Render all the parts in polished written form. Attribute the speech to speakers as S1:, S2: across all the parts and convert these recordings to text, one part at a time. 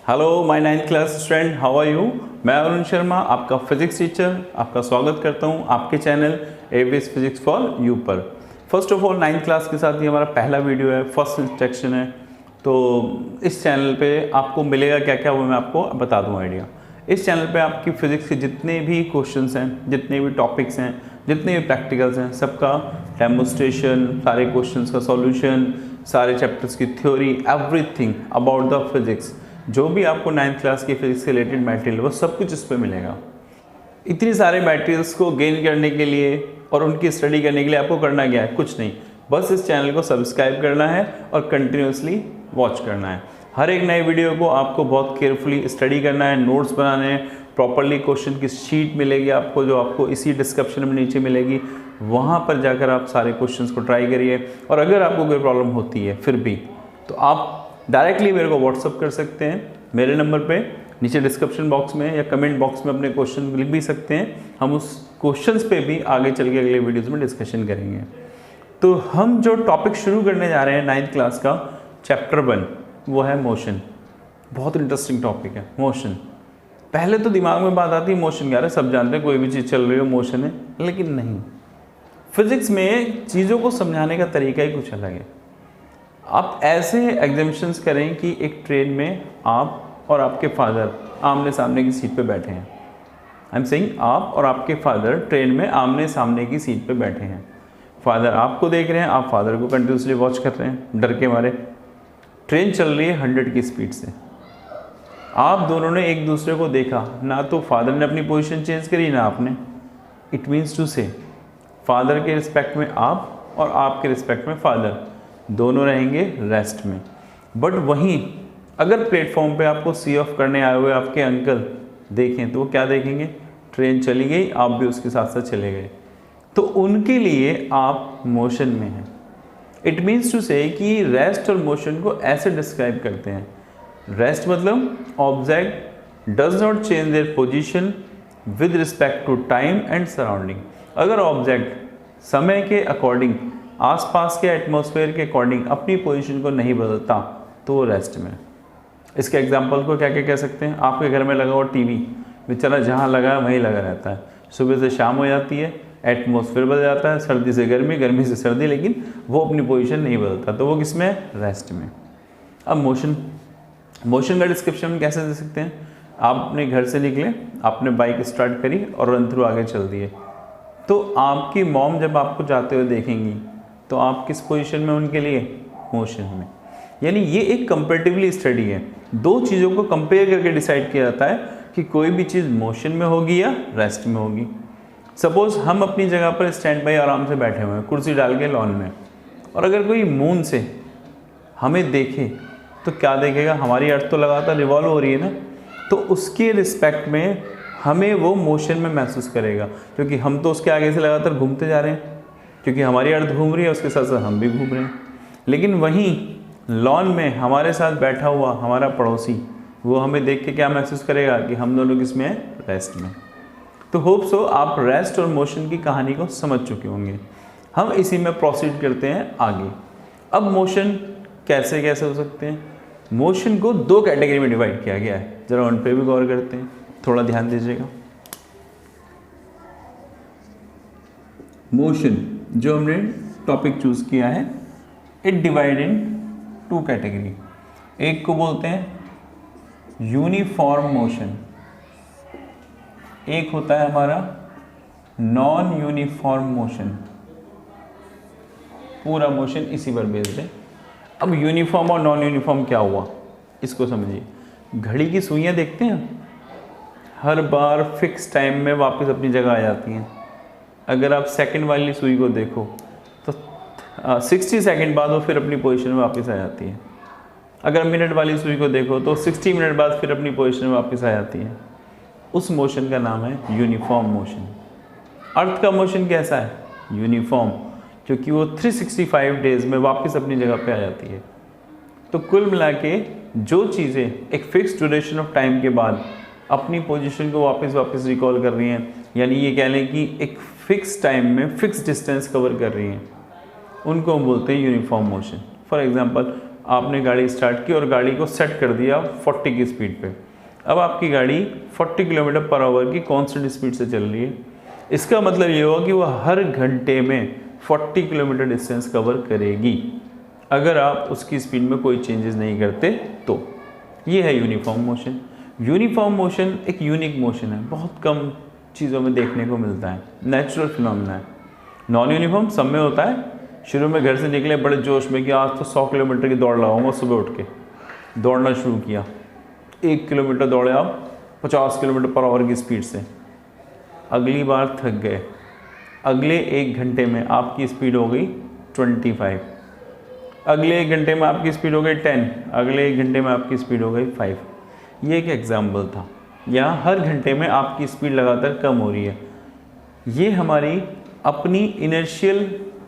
S1: Hello my 9th class student, how are you. मैं अरुण शर्मा, आपका physics teacher, आपका स्वागत करता हूं आपके channel AVS physics for you पर। First of all 9th class के साथ ही हमारा पहला वीडियो है, फर्स्ट इंस्ट्रक्शन है। तो इस चैनल पे आपको मिलेगा क्या क्या वो मैं आपको बता दूं आइडिया। इस चैनल पे आपकी फिजिक्स के जितने भी क्वेश्चंस हैं, जितने भी टॉपिक्स हैं, जितने भी प्रैक्टिकल्स हैं, सबका डेमोस्ट्रेशन, सारे क्वेश्चंस का सॉल्यूशन, सारे चैप्टर्स की theory, everything about the physics, जो भी आपको 9th क्लास की फिजिक्स से रिलेटेड मटेरियल वो सब कुछ इस पे मिलेगा। इतने सारे मटेरियल्स को गेन करने के लिए और उनकी स्टडी करने के लिए आपको करना क्या है? कुछ नहीं, बस इस चैनल को सब्सक्राइब करना है और कंटिन्यूसली वॉच करना है। हर एक नए वीडियो को आपको बहुत केयरफुली स्टडी करना है, नोट्स बनाने हैं, प्रॉपरली क्वेश्चन की शीट मिलेगी आपको, जो आपको इसी डिस्क्रिप्शन में नीचे मिलेगी। वहाँ पर जाकर आप सारे क्वेश्चंस को ट्राई करिए। और अगर आपको कोई प्रॉब्लम होती है फिर भी, तो आप डायरेक्टली मेरे को व्हाट्सअप कर सकते हैं मेरे नंबर पे, नीचे डिस्क्रिप्शन बॉक्स में या कमेंट बॉक्स में अपने क्वेश्चन लिख भी सकते हैं। हम उस क्वेश्चंस पे भी आगे चल के अगले वीडियोस में डिस्कशन करेंगे। तो हम जो टॉपिक शुरू करने जा रहे हैं 9th क्लास का, चैप्टर 1, वो है मोशन। बहुत इंटरेस्टिंग टॉपिक है मोशन। पहले तो दिमाग में बात आती है मोशन क्या है, सब जानते हैं कोई भी चीज़ चल रही हो मोशन है, लेकिन नहीं, फिजिक्स में चीज़ों को समझाने का तरीका ही कुछ अलग है। आप ऐसे एग्जाम्पशंस करें कि एक ट्रेन में आप और आपके फादर आमने सामने की सीट पे बैठे हैं। आई एम सेइंग आप और आपके फादर ट्रेन में आमने सामने की सीट पे बैठे हैं। फादर आपको देख रहे हैं, आप फादर को कंटिन्यूसली वॉच कर रहे हैं डर के मारे। ट्रेन चल रही है 100 की स्पीड से। आप दोनों ने एक दूसरे को देखा, ना तो फादर ने अपनी पोजीशन चेंज करी ना आपने। इट मीन्स टू से फादर के रिस्पेक्ट में आप और आपके रिस्पेक्ट में फादर दोनों रहेंगे रेस्ट में। बट वहीं अगर प्लेटफॉर्म पे आपको सी ऑफ करने आए हुए आपके अंकल देखें तो वो क्या देखेंगे? ट्रेन चली गई, आप भी उसके साथ साथ चले गए, तो उनके लिए आप मोशन में हैं। इट मीन्स टू से कि रेस्ट और मोशन को ऐसे डिस्क्राइब करते हैं। रेस्ट मतलब object does not change their position with respect to time and surrounding. अगर ऑब्जेक्ट समय के अकॉर्डिंग, आसपास के एटमॉस्फेयर के अकॉर्डिंग अपनी पोजीशन को नहीं बदलता, तो वो रेस्ट में। इसके एग्जांपल को क्या क्या कह सकते हैं? आपके घर में लगा हुआ टीवी बेचारा जहाँ लगा है वहीं लगा रहता है, सुबह से शाम हो जाती है, एटमॉस्फेयर बदल जाता है, सर्दी से गर्मी, गर्मी से सर्दी, लेकिन वो अपनी पोजीशन नहीं बदलता, तो वो किस में? रेस्ट में। अब मोशन का डिस्क्रिप्शन कैसे दे सकते हैं? आप अपने घर से निकले, आपने बाइक स्टार्ट करी और रन थ्रू आगे चल दिए, तो आपकी मॉम जब आपको जाते हुए देखेंगी तो आप किस पोजीशन में उनके लिए? मोशन में। यानी ये एक कंपैरेटिवली स्टडी है। दो चीज़ों को कंपेयर करके डिसाइड किया जाता है कि कोई भी चीज़ मोशन में होगी या रेस्ट में होगी। सपोज हम अपनी जगह पर स्टैंड बाई आराम से बैठे हुए हैं कुर्सी डाल के लॉन में, और अगर कोई मून से हमें देखे तो क्या देखेगा? हमारी अर्थ तो लगातार रिवॉल्व हो रही है ना, तो उसके रिस्पेक्ट में हमें वो मोशन में महसूस करेगा, क्योंकि हम तो उसके आगे से लगातार घूमते जा रहे हैं, क्योंकि हमारी अर्थ घूम रही है, उसके साथ साथ हम भी घूम रहे हैं। लेकिन वहीं लॉन में हमारे साथ बैठा हुआ हमारा पड़ोसी, वो हमें देख के क्या महसूस करेगा कि हम दोनों किस में है? रेस्ट में। तो होप सो आप रेस्ट और मोशन की कहानी को समझ चुके होंगे। हम इसी में प्रोसीड करते हैं आगे। अब मोशन कैसे कैसे हो सकते हैं? मोशन को दो कैटेगरी में डिवाइड किया गया है, जरा उन पर भी गौर करते हैं, थोड़ा ध्यान दीजिएगा। मोशन जो हमने टॉपिक चूज किया है, इट डिवाइड इन 2 कैटेगरी। एक को बोलते हैं यूनिफॉर्म मोशन, एक होता है हमारा नॉन यूनिफॉर्म मोशन। पूरा मोशन इसी पर बेस्ड है। अब यूनिफॉर्म और नॉन यूनिफॉर्म क्या हुआ, इसको समझिए। घड़ी की सुइयां देखते हैं, हर बार फिक्स टाइम में वापस अपनी जगह आ जाती हैं। अगर आप सेकंड वाली सुई को देखो तो 60 सेकंड बाद वो फिर अपनी पोजीशन में वापस आ जाती है। अगर मिनट वाली सुई को देखो तो 60 मिनट बाद फिर अपनी पोजीशन में वापस आ जाती है। उस मोशन का नाम है यूनिफॉर्म मोशन। अर्थ का मोशन कैसा है? यूनिफॉर्म, क्योंकि वो 365 डेज में वापस अपनी जगह पे आ जाती है। तो कुल मिला के जो चीज़ें एक फिक्स ड्यूरेशन ऑफ टाइम के बाद अपनी पोजीशन को वापस रिकॉल कर रही हैं, यानी ये कह लें कि एक फिक्स टाइम में फिक्स डिस्टेंस कवर कर रही हैं, उनको हम बोलते हैं यूनिफॉर्म मोशन। फॉर एग्जांपल आपने गाड़ी स्टार्ट की और गाड़ी को सेट कर दिया 40 की स्पीड पे। अब आपकी गाड़ी 40 किलोमीटर पर आवर की कांस्टेंट स्पीड से चल रही है। इसका मतलब ये होगा कि वह हर घंटे में 40 किलोमीटर डिस्टेंस कवर करेगी अगर आप उसकी स्पीड में कोई चेंजेस नहीं करते तो। ये है यूनिफॉर्म मोशन। यूनिफॉर्म मोशन एक यूनिक मोशन है, बहुत कम चीज़ों में देखने को मिलता है, नेचुरल फिनोमेना है। नॉन यूनिफॉर्म सब में होता है। शुरू में घर से निकले बड़े जोश में कि आज तो 100 किलोमीटर की दौड़ लगाऊंगा, सुबह उठ के दौड़ना शुरू किया, 1 किलोमीटर दौड़े आप 50 किलोमीटर पर आवर की स्पीड से, अगली बार थक गए, अगले 1 घंटे में आपकी स्पीड हो गई 25, अगले 1 घंटे में आपकी स्पीड हो गई 10, अगले 1 घंटे में आपकी स्पीड हो गई 5। ये एक एग्जाम्पल था। यहाँ हर घंटे में आपकी स्पीड लगातार कम हो रही है। ये हमारी अपनी इनर्शियल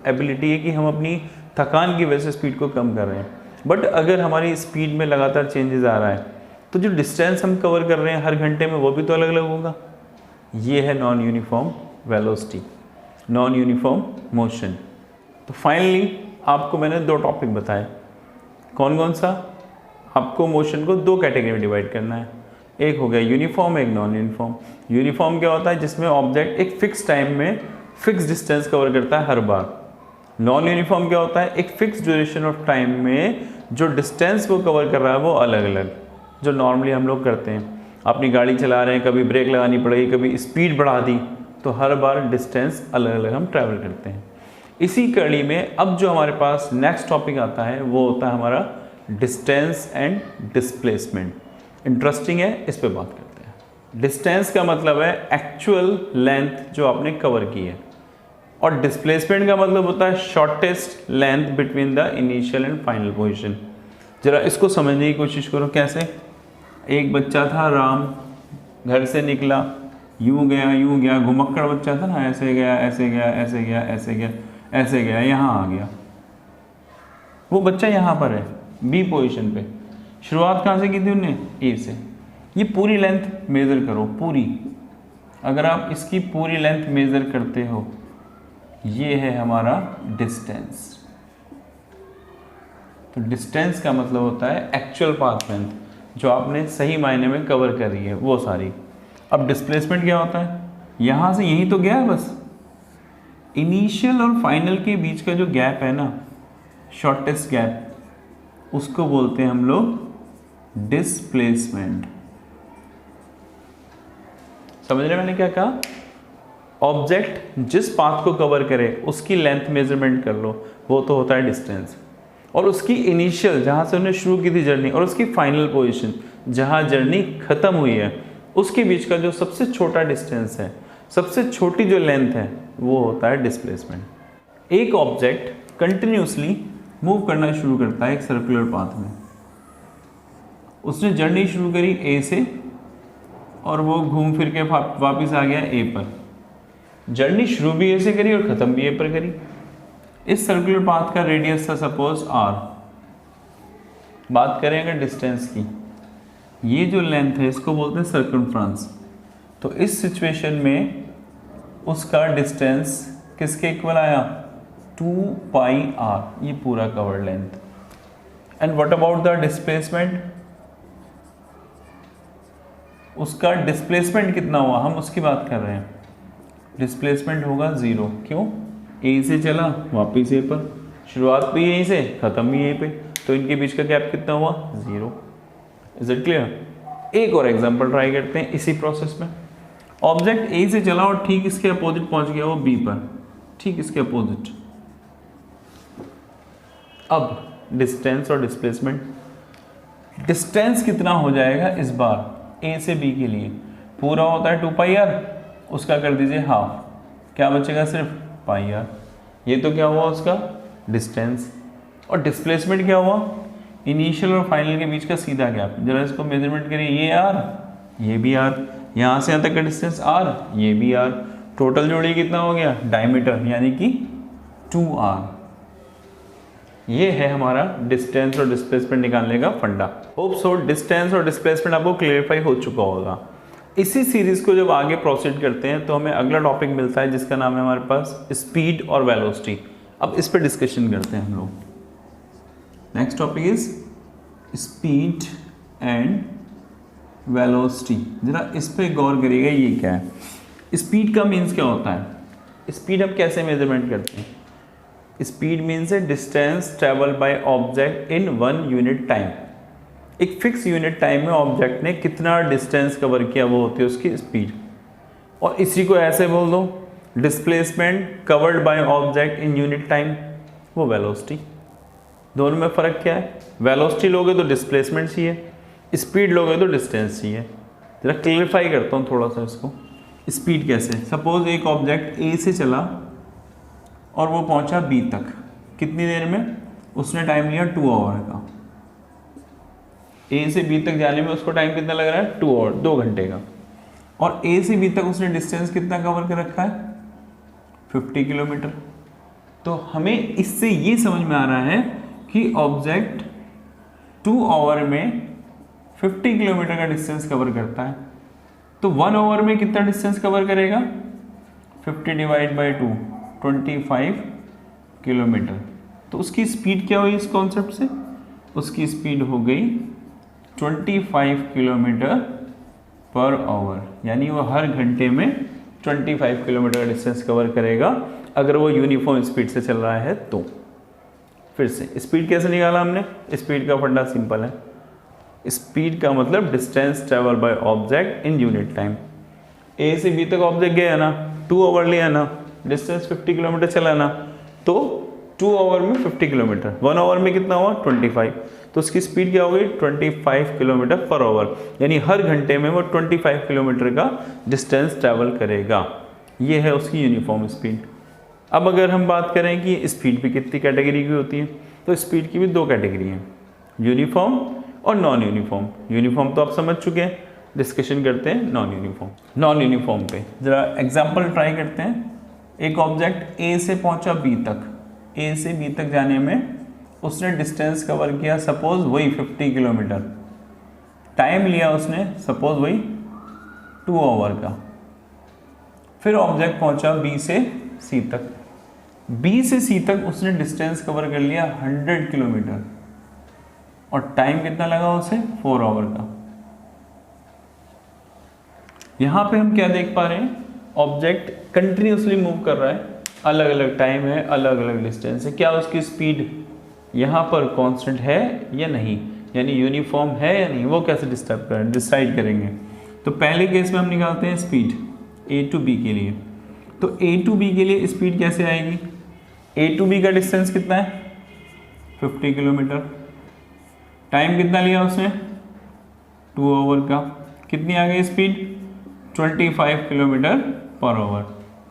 S1: एबिलिटी है कि हम अपनी थकान की वजह से स्पीड को कम कर रहे हैं। बट अगर हमारी स्पीड में लगातार चेंजेस आ रहा है तो जो डिस्टेंस हम कवर कर रहे हैं हर घंटे में वो भी तो अलग अलग होगा। ये है non uniform velocity, non uniform motion. तो फाइनली आपको मैंने 2 टॉपिक बताए। कौन कौन सा? आपको मोशन को 2 कैटेगरी में डिवाइड करना है। एक हो गया यूनिफॉर्म, एक नॉन यूनिफॉर्म। यूनिफॉर्म क्या होता है? जिसमें ऑब्जेक्ट एक फिक्स टाइम में फिक्स डिस्टेंस कवर करता है हर बार। नॉन यूनिफॉर्म क्या होता है? एक फिक्स ड्यूरेशन ऑफ टाइम में जो डिस्टेंस वो कवर कर रहा है वो अलग अलग, जो नॉर्मली हम लोग करते हैं। अपनी गाड़ी चला रहे हैं, कभी ब्रेक लगानी पड़ेगी, कभी स्पीड बढ़ा दी, तो हर बार डिस्टेंस अलग अलग हम ट्रैवल करते हैं। इसी कड़ी में अब जो हमारे पास नेक्स्ट टॉपिक आता है वो होता है हमारा डिस्टेंस एंड डिस्प्लेसमेंट। इंटरेस्टिंग है, इस पे बात करते हैं। डिस्टेंस का मतलब है एक्चुअल लेंथ जो आपने कवर की है, और डिस्प्लेसमेंट का मतलब होता है shortest length between the initial and final position. जरा इसको समझने की कोशिश करो। कैसे? एक बच्चा था राम, घर से निकला, यूं गया, घुमक्कड़ बच्चा था ना, ऐसे गया, ऐसे गया, ऐसे गया, ऐसे गया, ऐसे गया, यहाँ आ गया। वो बच्चा यहाँ पर है बी पोजीशन पे। शुरुआत कहाँ से की थी उन्होंने? ए से। ये पूरी लेंथ मेज़र करो, पूरी। अगर आप इसकी पूरी लेंथ मेज़र करते हो, ये है हमारा डिस्टेंस। तो डिस्टेंस का मतलब होता है एक्चुअल पाथ लेंथ जो आपने सही मायने में कवर करी है वो सारी। अब डिस्प्लेसमेंट क्या होता है? यहाँ से यहीं तो गया है बस। इनिशियल और फाइनल के बीच का जो गैप है ना, शॉर्टेस्ट गैप, उसको बोलते हैं हम लोग डिस्प्लेसमेंट। समझ रहे मैंने क्या कहा? ऑब्जेक्ट जिस पाथ को कवर करे उसकी लेंथ मेजरमेंट कर लो, वो तो होता है डिस्टेंस। और उसकी इनिशियल जहाँ से उन्हें शुरू की थी जर्नी और उसकी फाइनल पोजीशन जहाँ जर्नी खत्म हुई है, उसके बीच का जो सबसे छोटा डिस्टेंस है, सबसे छोटी जो लेंथ है, वो होता है डिस्प्लेसमेंट। एक ऑब्जेक्ट कंटिन्यूसली मूव करना शुरू करता है एक सर्कुलर पाथ में। उसने जर्नी शुरू करी ए से और वो घूम फिर के वापस आ गया ए पर। जर्नी शुरू भी ए से करी और ख़त्म भी ए पर करी। इस सर्कुलर पाथ का रेडियस था सपोज आर। बात करें अगर डिस्टेंस की, ये जो लेंथ है इसको बोलते हैं सर्कमफ्रेंस। तो इस सिचुएशन में उसका डिस्टेंस किसके इक्वल आया? 2 पाई आर, ये पूरा covered length. And what about the displacement? उसका डिस्प्लेसमेंट कितना हुआ, हम उसकी बात कर रहे हैं। डिस्प्लेसमेंट होगा 0। क्यों? ए से चला वापिस ए पर, शुरुआत भी यहीं से, ख़त्म भी यहीं पे, तो इनके बीच का गैप कितना हुआ? 0। Is it clear? एक और एग्जांपल ट्राई करते हैं इसी प्रोसेस में। ऑब्जेक्ट ए से चला और ठीक इसके अपोजिट पहुंच गया वो बी पर, ठीक इसके अपोजिट। अब डिस्टेंस और डिस्प्लेसमेंट। डिस्टेंस कितना हो जाएगा इस बार ए से बी के लिए? पूरा होता है 2 पाई आर, उसका कर दीजिए हाफ, क्या बचेगा? सिर्फ पाई आर। ये तो क्या हुआ उसका डिस्टेंस। और डिस्प्लेसमेंट क्या हुआ? इनिशियल और फाइनल के बीच का सीधा गैप। जरा इसको मेजरमेंट करिए, ये आर, ये भी आर, यहाँ से यहाँ तक का डिस्टेंस आर, ये भी आर, टोटल जोड़िए कितना हो गया? डायमीटर, यानी कि 2r। ये है हमारा डिस्टेंस और डिस्प्लेसमेंट निकालने का फंडा। होप सो डिस्टेंस और डिस्प्लेसमेंट आपको क्लियरफाई हो चुका होगा। इसी सीरीज को जब आगे प्रोसीड करते हैं तो हमें अगला टॉपिक मिलता है जिसका नाम है हमारे पास स्पीड और वेलोसिटी। अब इस पर डिस्कशन करते हैं हम लोग। Next topic is speed and velocity. जरा इस पे गौर करिएगा, ये क्या है। स्पीड का मीन्स क्या होता है? स्पीड हम कैसे मेजरमेंट करते हैं? स्पीड मीन्स है distance travel by object in 1 unit time. एक फिक्स यूनिट टाइम में ऑब्जेक्ट ने कितना डिस्टेंस कवर किया, वो होती है उसकी स्पीड। और इसी को ऐसे बोल दो, displacement covered by object in unit time, वो वेलोसिटी। दोनों में फ़र्क क्या है? वेलोसिटी लोगे तो डिस्प्लेसमेंट चाहिए, स्पीड लोगे तो डिस्टेंस चाहिए। जरा क्लियरिफाई करता हूँ थोड़ा सा इसको। स्पीड कैसे? सपोज एक ऑब्जेक्ट ए से चला और वो पहुंचा बी तक, कितनी देर में? उसने टाइम लिया 2 आवर का। ए से बी तक जाने में उसको टाइम कितना लग रहा है? 2 आवर, 2 घंटे का। और ए से बी तक उसने डिस्टेंस कितना कवर कर रखा है? 50 किलोमीटर। तो हमें इससे ये समझ में आ रहा है कि ऑब्जेक्ट 2 आवर में 50 किलोमीटर का डिस्टेंस कवर करता है। तो 1 आवर में कितना डिस्टेंस कवर करेगा? 50 डिवाइड बाई 2, 25 किलोमीटर। तो उसकी स्पीड क्या हुई इस कॉन्सेप्ट से? उसकी स्पीड हो गई 25 किलोमीटर पर आवर, यानी वो हर घंटे में 25 किलोमीटर का डिस्टेंस कवर करेगा अगर वो यूनिफॉर्म स्पीड से चल रहा है तो। फिर से स्पीड कैसे निकाला हमने? स्पीड का फंडा सिंपल है। स्पीड का मतलब distance travel by object in unit time. A से बी तक ऑब्जेक्ट गया ना, 2 आवर लिया ना, डिस्टेंस 50 किलोमीटर चला ना, तो 2 आवर में 50 किलोमीटर, 1 आवर में कितना हुआ? 25। तो उसकी स्पीड क्या हो गई? 25 किलोमीटर पर आवर, यानी हर घंटे में वो 25 किलोमीटर का डिस्टेंस ट्रैवल करेगा। ये है उसकी यूनिफॉर्म स्पीड। अब अगर हम बात करें कि स्पीड भी कितनी कैटेगरी की होती है, तो स्पीड की भी 2 कैटेगरी हैं, यूनिफॉर्म और नॉन यूनिफॉर्म। यूनिफॉर्म तो आप समझ चुके हैं, डिस्कशन करते हैं नॉन यूनिफॉर्म। नॉन यूनिफॉर्म पे ज़रा एग्जाम्पल ट्राई करते हैं। एक ऑब्जेक्ट ए से पहुंचा बी तक, ए से बी तक जाने में उसने डिस्टेंस कवर किया सपोज वही 50 किलोमीटर। टाइम लिया उसने सपोज वही 2 आवर का। फिर ऑब्जेक्ट पहुंचा बी से सी तक, बी से सी तक उसने डिस्टेंस कवर कर लिया 100 किलोमीटर और टाइम कितना लगा उसे? 4 आवर का। यहां पे हम क्या देख पा रहे हैं? ऑब्जेक्ट कंटिन्यूसली मूव कर रहा है, अलग अलग टाइम है, अलग अलग डिस्टेंस है। क्या उसकी स्पीड यहाँ पर कांस्टेंट है या नहीं, यानी यूनिफॉर्म है या नहीं, वो कैसे डिसाइड करेंगे? तो पहले केस में हम निकालते हैं स्पीड ए टू बी के लिए। तो ए टू बी के लिए स्पीड कैसे आएगी? ए टू बी का डिस्टेंस कितना है? 50 किलोमीटर। टाइम कितना लिया उसने? 2 आवर का। कितनी आ गई स्पीड? 25 kilometre per hour.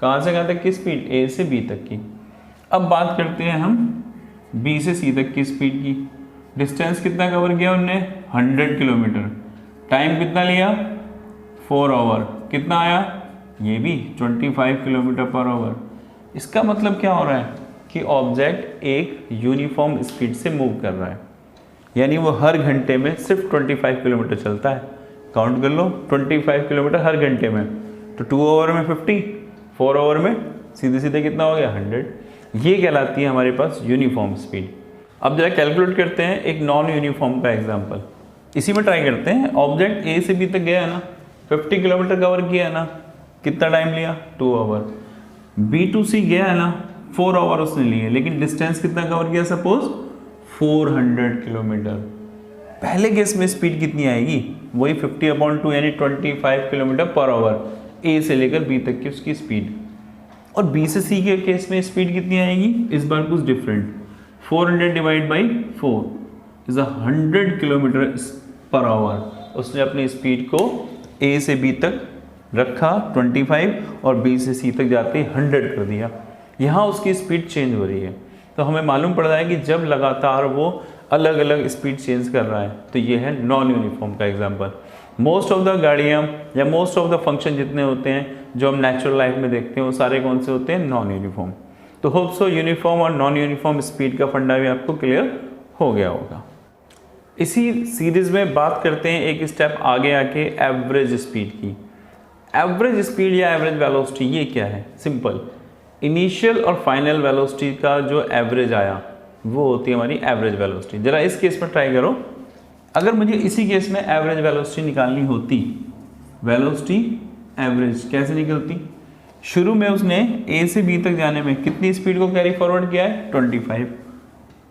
S1: कहाँ से कहाँ तक की स्पीड? ए से बी तक की। अब बात करते हैं हम बी से सी तक की स्पीड की। डिस्टेंस कितना कवर किया उनने? 100 किलोमीटर। टाइम कितना लिया? 4 आवर। कितना आया? ये भी 25 किलोमीटर पर आवर। इसका मतलब क्या हो रहा है कि ऑब्जेक्ट एक यूनिफॉर्म स्पीड से मूव कर रहा है, यानी वो हर घंटे में सिर्फ 25 किलोमीटर चलता है। काउंट कर लो, 25 किलोमीटर हर घंटे में, तो 2 आवर में 50, 4 आवर में सीधे सीधे कितना हो गया? 100। ये कहलाती है हमारे पास यूनिफॉर्म स्पीड। अब जरा कैलकुलेट करते हैं एक नॉन यूनिफॉर्म का एग्जांपल। इसी में ट्राई करते हैं। ऑब्जेक्ट ए से बी तक गया है ना, 50 किलोमीटर कवर किया है ना, कितना टाइम लिया? 2 आवर। बी टू सी गया है ना, 4 आवर उसने लिए, लेकिन डिस्टेंस कितना कवर किया? Suppose 400 kilometre. पहले केस में स्पीड कितनी आएगी? वही 50/2 यानी 25 किलोमीटर पर आवर, ए से लेकर बी तक की उसकी स्पीड। और बी से सी के केस में स्पीड कितनी आएगी? इस बार कुछ different, 400 divide by 4 is 100 kilometre per hour. उसने अपनी स्पीड को ए से बी तक रखा 25 और बी से सी तक जाते ही 100 कर दिया। यहाँ उसकी स्पीड चेंज हो रही है, तो हमें मालूम पड़ रहा है कि जब लगातार वो अलग अलग स्पीड चेंज कर रहा है तो ये है नॉन यूनिफॉर्म का एग्जांपल। मोस्ट ऑफ द गाड़ियाँ या मोस्ट ऑफ द फंक्शन जितने होते हैं जो हम नेचुरल लाइफ में देखते हैं वो सारे कौन से होते हैं? Non uniform. तो होप सो यूनिफॉर्म और नॉन यूनिफॉर्म स्पीड का फंडा भी आपको क्लियर हो गया होगा। इसी सीरीज में बात करते हैं एक स्टेप आगे आके एवरेज स्पीड की। एवरेज स्पीड या एवरेज वेलोसिटी ये क्या है? सिंपल, इनिशियल और फाइनल वेलोसिटी का जो एवरेज आया वो होती है हमारी एवरेज वेलोसिटी। जरा इस केस में ट्राई करो, अगर मुझे इसी केस में एवरेज वेलोसिटी निकालनी होती, वेलोसिटी एवरेज कैसे निकलती? शुरू में उसने ए से बी तक जाने में कितनी स्पीड को कैरी फॉरवर्ड किया है? 25।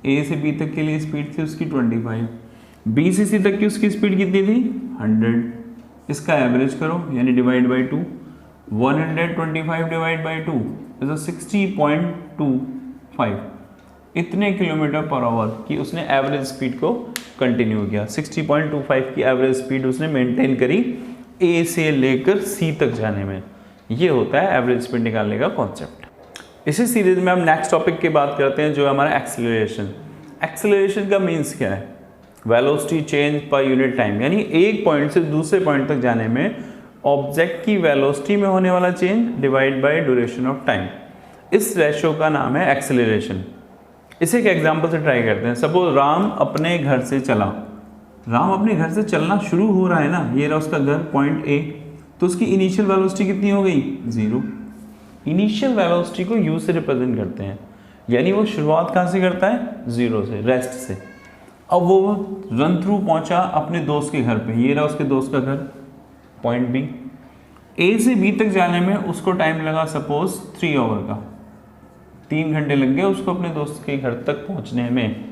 S1: ए से बी तक के लिए स्पीड थी उसकी 25, बी से सी तक की उसकी स्पीड कितनी थी? 100। इसका एवरेज करो यानी divide by 2, 125 divide by 2 is 60.25। इतने किलोमीटर पर आवर की उसने एवरेज स्पीड को कंटिन्यू किया। 60.25 की एवरेज स्पीड उसने मेंटेन करी ए से लेकर सी तक जाने में। ये होता है एवरेज स्पीड निकालने का कॉन्सेप्ट। इसी सीरीज में हम नेक्स्ट टॉपिक की बात करते हैं जो है हमारा एक्सेलरेशन। एक्सेलरेशन का मीन्स क्या है? Velocity change per unit time, यानी एक पॉइंट से दूसरे पॉइंट तक जाने में ऑब्जेक्ट की वेलोसिटी में होने वाला change divide by duration of time. इस रेशो का नाम है एक्सेलरेशन। इसे एक एग्जांपल से ट्राई करते हैं। सपोज राम अपने घर से चला, राम अपने घर से चलना शुरू हो रहा है ना, ये रहा उसका घर पॉइंट ए, तो उसकी इनिशियल वेलोसिटी कितनी हो गई? 0। इनिशियल वेलोसिटी को u से रिप्रेजेंट करते हैं, यानी वो शुरुआत कहाँ से करता है? 0 से, रेस्ट से। अब वो रन थ्रू पहुंचा अपने दोस्त के घर पे, ये रहा उसके दोस्त का घर पॉइंट बी। ए से बी तक जाने में उसको टाइम लगा सपोज 3 आवर का, 3 घंटे लग गए उसको अपने दोस्त के घर तक पहुंचने में।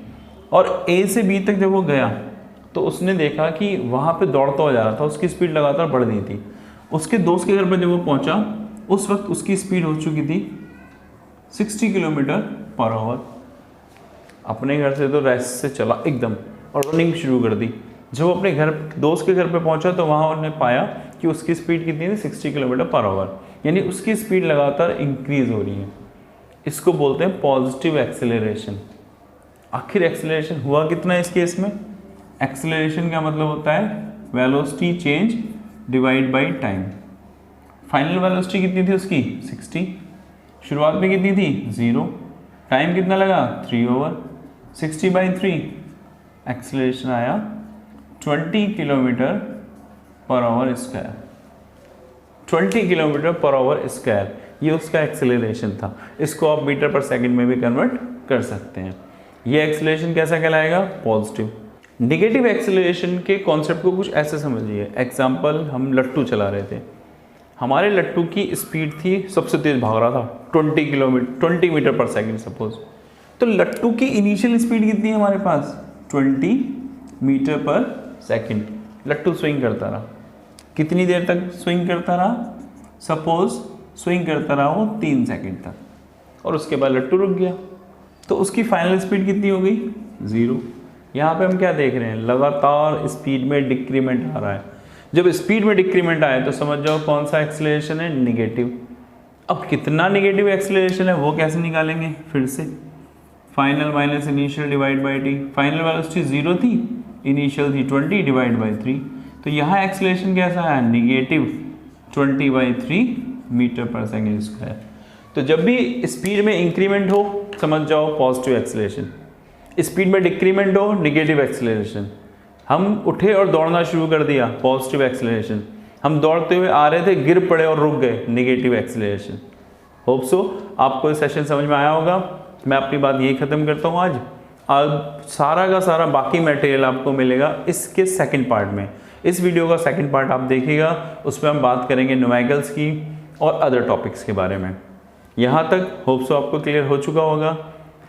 S1: और ए से बी तक जब वो गया तो उसने देखा कि वहाँ पे दौड़ता हो जा रहा था, उसकी स्पीड लगातार बढ़ रही थी। उसके दोस्त के घर पर जब वो पहुंचा उस वक्त उसकी स्पीड हो चुकी थी 60 किलोमीटर पर आवर। अपने घर से तो रेस्ट से चला एकदम और रनिंग शुरू कर दी। जब वो अपने घर दोस्त के घर पे पहुंचा तो वहाँ उन्होंने पाया कि उसकी स्पीड कितनी थी? 60 किलोमीटर पर आवर, यानी उसकी स्पीड लगातार इंक्रीज हो रही है। इसको बोलते हैं पॉजिटिव एक्सेलरेशन। आखिर एक्सेलरेशन हुआ कितना इस केस में? एक्सेलरेशन का मतलब होता है velocity change divide by time. Final velocity कितनी थी उसकी? 60। शुरुआत में कितनी थी? 0। टाइम कितना लगा? 3 आवर। 60/3 एक्सेलरेशन आया 20 kilometre per hour square. 20 kilometre per hour square, ये उसका एक्सेलरेशन था। इसको आप मीटर पर सेकंड में भी कन्वर्ट कर सकते हैं। ये एक्सेलरेशन कैसा कहलाएगा? पॉजिटिव। नेगेटिव एक्सेलरेशन के कॉन्सेप्ट को कुछ ऐसे समझिए। एग्जाम्पल, हम लट्टू चला रहे थे, हमारे लट्टू की स्पीड थी, सबसे तेज भाग रहा था 20 मीटर पर सेकंड सपोज। तो लट्टू की इनिशियल स्पीड कितनी है हमारे पास? 20 मीटर पर सेकंड। लट्टू स्विंग करता रहा, कितनी देर तक स्विंग करता रहा? सपोज स्विंग करता रहा वो 3 सेकंड तक, और उसके बाद लट्टू रुक गया। तो उसकी फाइनल स्पीड कितनी हो गई? 0। यहाँ पे हम क्या देख रहे हैं? लगातार स्पीड में डिक्रीमेंट आ रहा है। जब स्पीड में डिक्रीमेंट आए तो समझ जाओ कौन सा एक्सेलरेशन है? नेगेटिव। अब कितना नेगेटिव एक्सेलरेशन है वो कैसे निकालेंगे? फिर से final minus initial divide by T. Final velocity 0 थी, इनिशियल थी 20 डिवाइड बाई 3। तो यहाँ एक्सेलरेशन कैसा है? नेगेटिव 20/3 मीटर पर सेकेंड स्क्वायर। तो जब भी स्पीड में इंक्रीमेंट हो समझ जाओ पॉजिटिव एक्सेलरेशन, स्पीड में डिक्रीमेंट हो नेगेटिव एक्सेलरेशन। हम उठे और दौड़ना शुरू कर दिया, पॉजिटिव एक्सेलरेशन। हम दौड़ते हुए आ रहे थे, गिर पड़े और रुक गए, नेगेटिव एक्सेलरेशन। होप सो आपको ये सेशन समझ में आया होगा। मैं अपनी बात यही ख़त्म करता हूँ आज। अब सारा का सारा बाकी मटेरियल आपको मिलेगा इसके सेकंड पार्ट में। इस वीडियो का सेकंड पार्ट आप देखिएगा, उसमें हम बात करेंगे न्यूमेरिकल्स की और अदर टॉपिक्स के बारे में। यहाँ तक होप सो आपको क्लियर हो चुका होगा।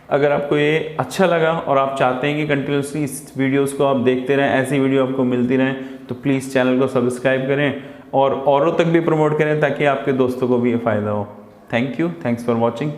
S1: अगर आपको ये अच्छा लगा और आप चाहते हैं कि कंटिन्यूसली इस वीडियोस को आप देखते रहें, ऐसी वीडियो आपको मिलती रहें, तो प्लीज़ चैनल को सब्सक्राइब करें और औरों तक भी प्रमोट करें ताकि आपके दोस्तों को भी ये फ़ायदा हो। Thank you, thanks for watching.